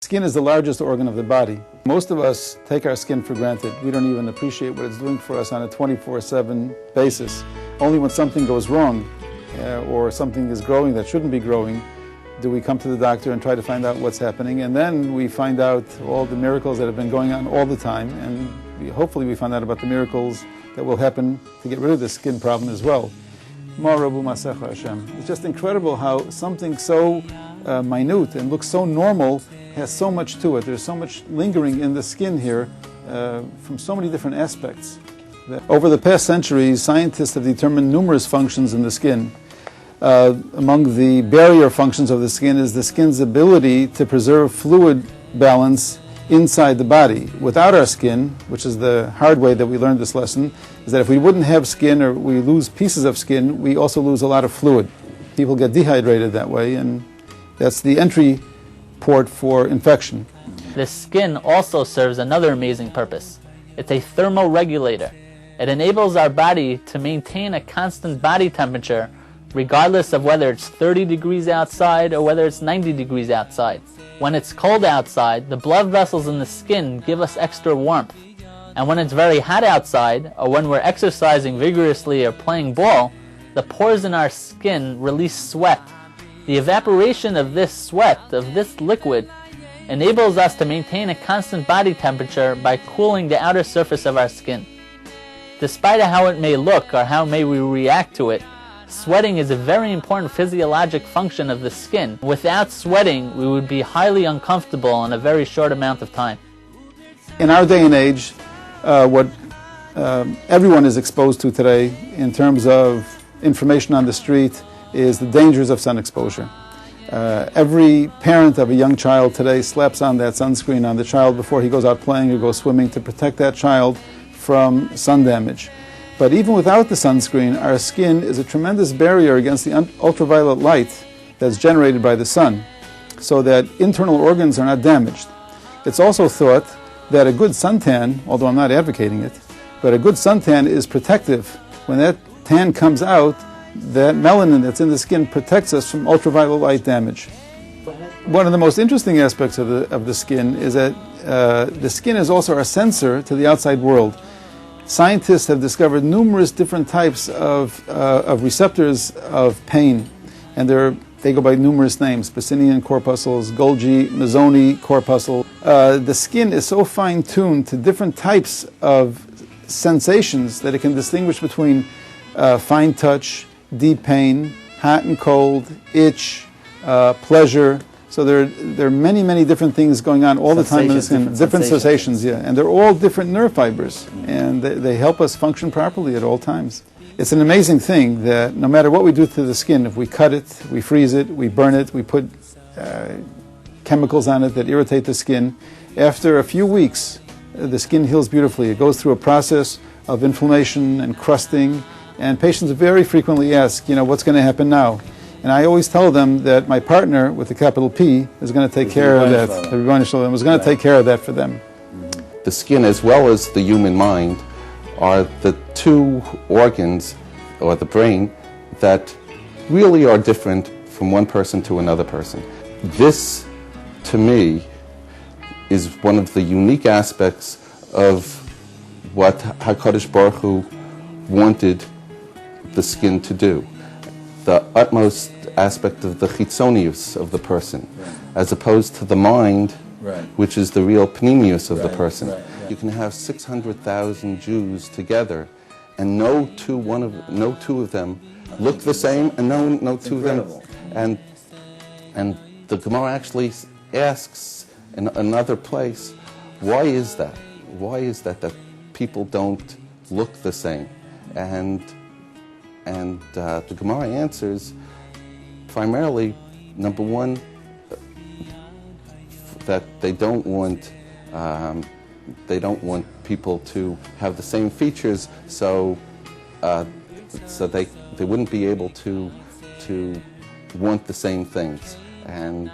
Skin is the largest organ of the body. Most of us take our skin for granted. We don't even appreciate what it's doing for us on a 24/7 basis. Only when something goes wrong or something is growing that shouldn't be growing do we come to the doctor and try to find out what's happening. And then we find out all the miracles that have been going on all the time. And hopefully we find out about the miracles that will happen to get rid of this skin problem as well. It's just incredible how something so minute and looks so normal has so much to it. There's so much lingering in the skin here from so many different aspects. Over the past centuries, scientists have determined numerous functions in the skin. Among the barrier functions of the skin is the skin's ability to preserve fluid balance inside the body. Without our skin, which is the hard way that we learned this lesson, is that if we wouldn't have skin or we lose pieces of skin, we also lose a lot of fluid. People get dehydrated that way, and that's the entry port for infection. The skin also serves another amazing purpose. It's a thermoregulator. It enables our body to maintain a constant body temperature regardless of whether it's 30 degrees outside or whether it's 90 degrees outside. When it's cold outside, the blood vessels in the skin give us extra warmth. And when it's very hot outside, or when we're exercising vigorously or playing ball, the pores in our skin release sweat. The evaporation of this sweat, of this liquid, enables us to maintain a constant body temperature by cooling the outer surface of our skin. Despite how it may look or how may we react to it, sweating is a very important physiologic function of the skin. Without sweating, we would be highly uncomfortable in a very short amount of time. In our day and age, what everyone is exposed to today in terms of information on the street is the dangers of sun exposure. Every parent of a young child today slaps on that sunscreen on the child before he goes out playing or goes swimming to protect that child from sun damage. But even without the sunscreen, our skin is a tremendous barrier against the ultraviolet light that's generated by the sun, so that internal organs are not damaged. It's also thought that a good suntan, although I'm not advocating it, but a good suntan is protective. When that tan comes out, that melanin that's in the skin protects us from ultraviolet light damage. One of the most interesting aspects of the skin is that the skin is also our sensor to the outside world. Scientists have discovered numerous different types of receptors of pain, and they go by numerous names: Pacinian corpuscles, Golgi, Mazzoni corpuscle. The skin is so fine-tuned to different types of sensations that it can distinguish between fine touch, deep pain, hot and cold, itch, pleasure. So there are many, many different things going on all the time in the skin. Different sensations, yeah. And they're all different nerve fibers, and they help us function properly at all times. It's an amazing thing that no matter what we do to the skin, if we cut it, we freeze it, we burn it, we put chemicals on it that irritate the skin, after a few weeks, the skin heals beautifully. It goes through a process of inflammation and crusting, and patients very frequently ask, what's going to happen now? And I always tell them that my partner, with a capital P, is going to take care of that. The Ribono Shel Olam was going to take care of that for them. The skin, as well as the human mind, are the two organs, or the brain, that really are different from one person to another person. This, to me, is one of the unique aspects of what HaKadosh Baruch Hu wanted the skin to do. The utmost aspect of the chitzonius of the person, as opposed to the mind, which is the real pneumius of the person. You can have 600,000 Jews together, and no two of them look the same, and no two of them. And the Gemara actually asks in another place, why is that? Why is that people don't look the same? And the Gemara answers primarily, number one, that they don't want people to have the same features, so they wouldn't be able to want the same things, and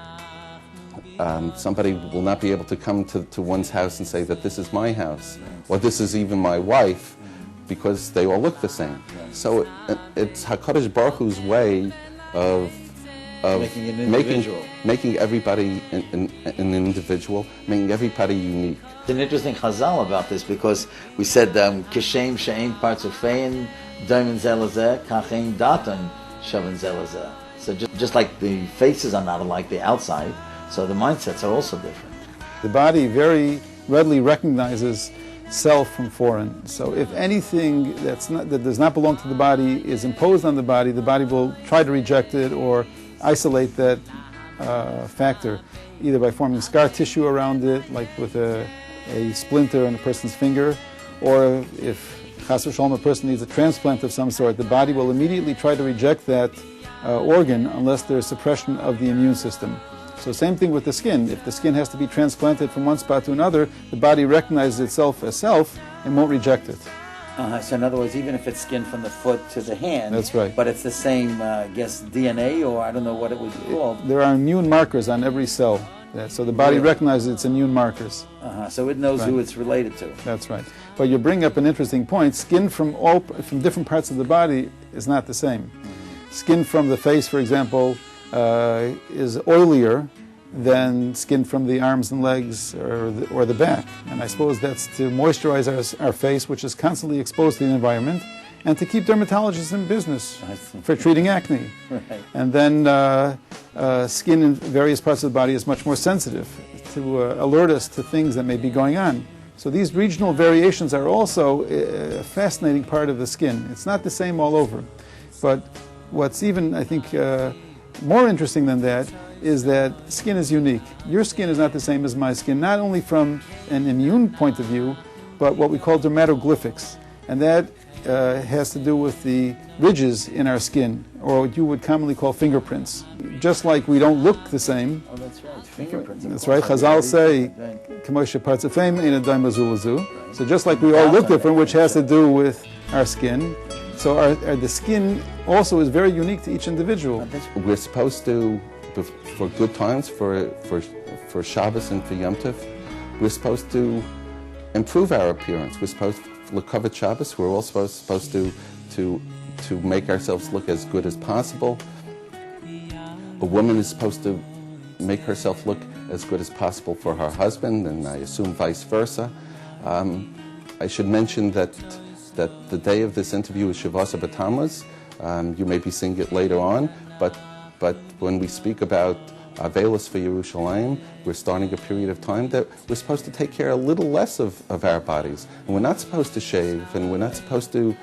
somebody will not be able to come to one's house and say that this is my house, or this is even my wife, because they all look the same. So it's HaKadosh Baruch Hu's way of Making an individual. making everybody an individual, making everybody unique. It's an interesting chazal about this because we said kishem she'ein partzufein doimen zelazeh kachein datan shaven zelazeh. So just like the faces are not alike, the outside, so the mindsets are also different. The body very readily recognizes self from foreign. So if anything that does not belong to the body is imposed on the body will try to reject it or isolate that factor, either by forming scar tissue around it, like with a splinter in a person's finger, or if chas v'shalom, a person needs a transplant of some sort, the body will immediately try to reject that organ unless there's suppression of the immune system. So same thing with the skin. If the skin has to be transplanted from one spot to another, the body recognizes itself as self and won't reject it. So in other words, even if it's skin from the foot to the hand, that's right. But it's the same, I guess, DNA, or I don't know what it would be called. There are immune markers on every cell. So the body recognizes its immune markers. So it knows who it's related to. That's right. But you bring up an interesting point. Skin from different parts of the body is not the same. Mm-hmm. Skin from the face, for example, is oilier than skin from the arms and legs or the back. And I suppose that's to moisturize our face, which is constantly exposed to the environment, and to keep dermatologists in business for treating acne. Right. And then skin in various parts of the body is much more sensitive to alert us to things that may be going on. So these regional variations are also a fascinating part of the skin. It's not the same all over. But what's even, I think, more interesting than that is that skin is unique. Your skin is not the same as my skin, not only from an immune point of view, but what we call dermatoglyphics. And that has to do with the ridges in our skin, or what you would commonly call fingerprints. Just like we don't look the same. Oh, that's right. Fingerprints. That's right. Chazal say, so just like we all look different, which has to do with our skin, so the skin also is very unique to each individual. We're supposed to, for good times, for Shabbos and for Yom Tov, we're supposed to improve our appearance. We're supposed to L'Kavod Shabbos. We're all supposed to make ourselves look as good as possible. A woman is supposed to make herself look as good as possible for her husband, and I assume vice versa. I should mention that the day of this interview is Shavasa B'Tammuz. You may be seeing it later on, but when we speak about Avelis for Yerushalayim, we're starting a period of time that we're supposed to take care a little less of our bodies. And we're not supposed to shave, and we're not supposed to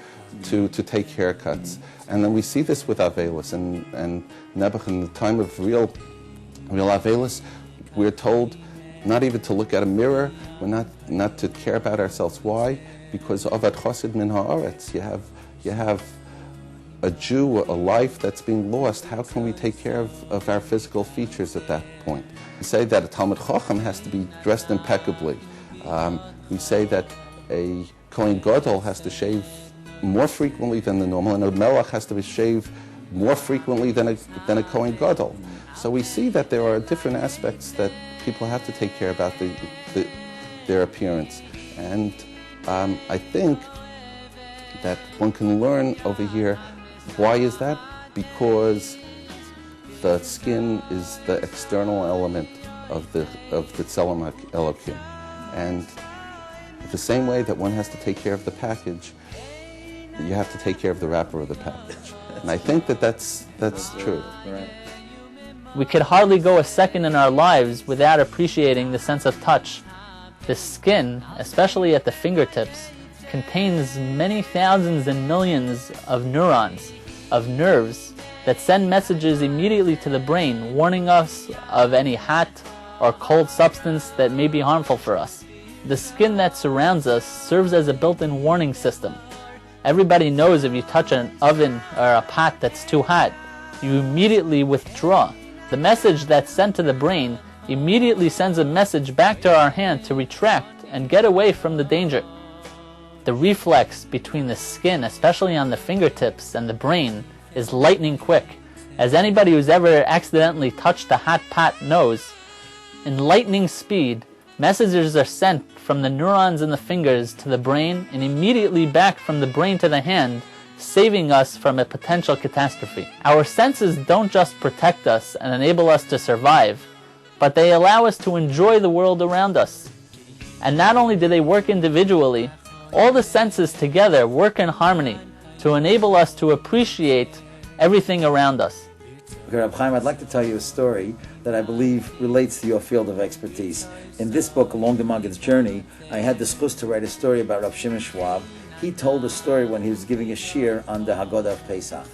take haircuts. And then we see this with Avelis. And Nebuch, in the time of real Avelis, we're told not even to look at a mirror, we're not to care about ourselves. Why? Because Avad Chosid Min Haaretz, you have a Jew, a life that's being lost. How can we take care of our physical features at that point? We say that a Talmid Chacham has to be dressed impeccably. We say that a Kohen Gadol has to shave more frequently than the normal, and a Melech has to shave more frequently than a Kohen Gadol. So we see that there are different aspects that people have to take care about their appearance. And I think that one can learn over here. Why is that? Because the skin is the external element of the Tzelem Elokim. And the same way that one has to take care of the package, you have to take care of the wrapper of the package. And I think that's true. Right. We could hardly go a second in our lives without appreciating the sense of touch. The skin, especially at the fingertips, contains many thousands and millions of neurons, of nerves, that send messages immediately to the brain, warning us of any hot or cold substance that may be harmful for us. The skin that surrounds us serves as a built-in warning system. Everybody knows if you touch an oven or a pot that's too hot, you immediately withdraw. The message that's sent to the brain immediately sends a message back to our hand to retract and get away from the danger. The reflex between the skin, especially on the fingertips, and the brain is lightning quick. As anybody who's ever accidentally touched a hot pot knows, in lightning speed, messages are sent from the neurons in the fingers to the brain and immediately back from the brain to the hand, saving us from a potential catastrophe. Our senses don't just protect us and enable us to survive, but they allow us to enjoy the world around us. And not only do they work individually, all the senses together work in harmony to enable us to appreciate everything around us. Okay, Reb Chaim, I'd like to tell you a story that I believe relates to your field of expertise. In this book, Along the Maggid's Journey, I had the schus to write a story about Rav Shimon Schwab. He told a story when he was giving a shir on the Haggadah of Pesach.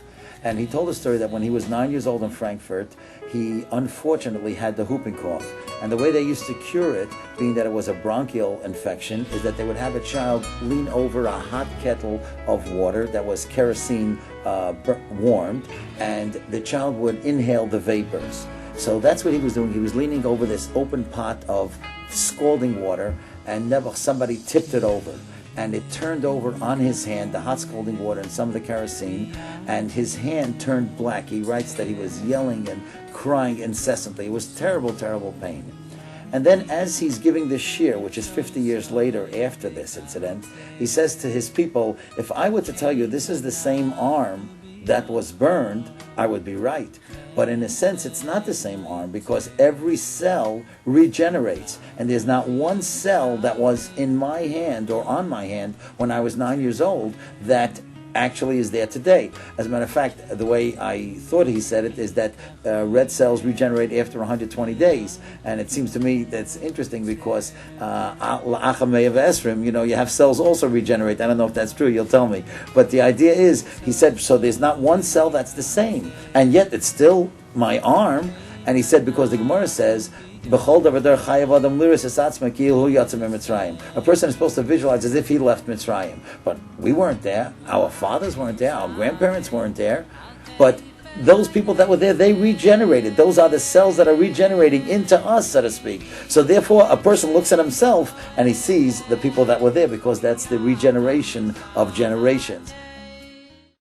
And he told a story that when he was 9 years old in Frankfurt, he unfortunately had the whooping cough. And the way they used to cure it, being that it was a bronchial infection, is that they would have a child lean over a hot kettle of water that was kerosene warmed, and the child would inhale the vapors. So that's what he was doing. He was leaning over this open pot of scalding water, and never somebody tipped it over. And it turned over on his hand, the hot scalding water and some of the kerosene, and his hand turned black. He writes that he was yelling and crying incessantly. It was terrible, terrible pain. And then as he's giving this shir, which is 50 years later after this incident, he says to his people, if I were to tell you this is the same arm that was burned, I would be right. But in a sense, it's not the same arm, because every cell regenerates. And there's not one cell that was in my hand or on my hand when I was 9 years old that actually is there today. As a matter of fact, the way I thought he said it is that red cells regenerate after 120 days. And it seems to me that's interesting because you have cells also regenerate. I don't know if that's true, you'll tell me. But the idea is, he said, so there's not one cell that's the same. And yet it's still my arm. And he said, because the Gemara says, a person is supposed to visualize as if he left Mitzrayim. But we weren't there. Our fathers weren't there. Our grandparents weren't there. But those people that were there, they regenerated. Those are the cells that are regenerating into us, so to speak. So therefore, a person looks at himself and he sees the people that were there, because that's the regeneration of generations.